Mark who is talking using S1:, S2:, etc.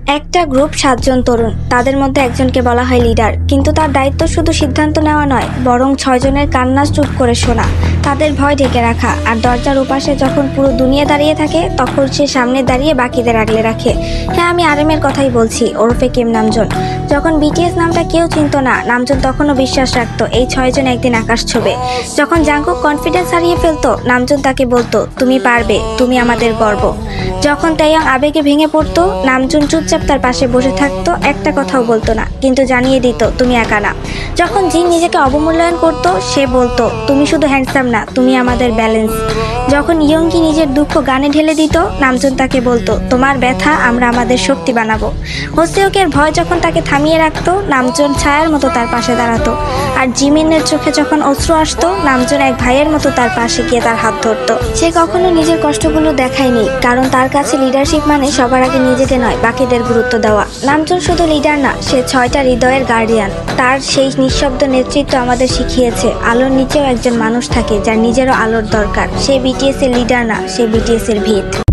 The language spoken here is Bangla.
S1: একটা গ্রুপ 7 জন তরুণ, তাদের মধ্যে একজনকে বলা হয় লিডার, কিন্তু তার দায়িত্ব শুধু সিদ্ধান্ত নেওয়া নয়, বরং 6 জনের কান্না চুপ করে শোনা, তাদের ভয় ঢেকে রাখা, আর দরজার ওপাশে যখন পুরো দুনিয়া দাঁড়িয়ে থাকে তখন সে সামনে দাঁড়িয়ে বাকিদের আগলে রাখে। হ্যাঁ, আমি আরএমের কথাই বলছি, ওরফে কিম নামজুন। যখন বিটিএস নামটা কেউ চিনত না, নামজুন তখনও বিশ্বাস রাখতো এই 6 জন একদিন আকাশ ছোঁবে। যখন জাংকুক কনফিডেন্স হারিয়ে ফেলতো, নামজুন তাকে বলতো, তুমি পারবে, তুমি আমাদের গর্ব। যখন তাইয়াং আবেগে ভেঙে পড়তো, নামজুন চুপচাপ তার পাশে বসে থাকতো, একটা কথাও বলতো না, কিন্তু জানিয়ে দিত তুমি একা না। যখন জিন নিজেকে অবমূল্যায়ন করতো, সে বলতো তুমি শুধু হ্যান্ডসাম না, তুমি আমাদের ব্যালেন্স। যখন ইয়ঙ্গি নিজের দুঃখ গানে ঢেলে দিত, নামজুন তাকে বলতো তোমার ব্যথা আমরা আমাদের শক্তি বানাবো। হোসেওকের ভয় যখন তাকে থামিয়ে রাখতো, নামজুন ছায়ার মতো তার পাশে দাঁড়াতো। আর জিমিনের চোখে যখন অশ্রু আসতো, নামজুন এক ভাইয়ের মতো তার পাশে গিয়ে তার হাত ধরতো। সে কখনো নিজের কষ্টগুলো দেখায়নি, কারণ তার কাছে লিডারশিপ মানে সবার আগে নিজেকে নয়, বাকিদের গুরুত্ব দেওয়া। নামজুন শুধু লিডার না, সে 6টা হৃদয়ের গার্ডিয়ান। তার সেই নিঃশব্দ নেতৃত্ব আমাদের শিখিয়েছে আলোর নিচেও একজন মানুষ থাকে যার নিজেরও আলোর দরকার। সে বিটিএস এর লিডার না, সে বিটিএস এর ভিত।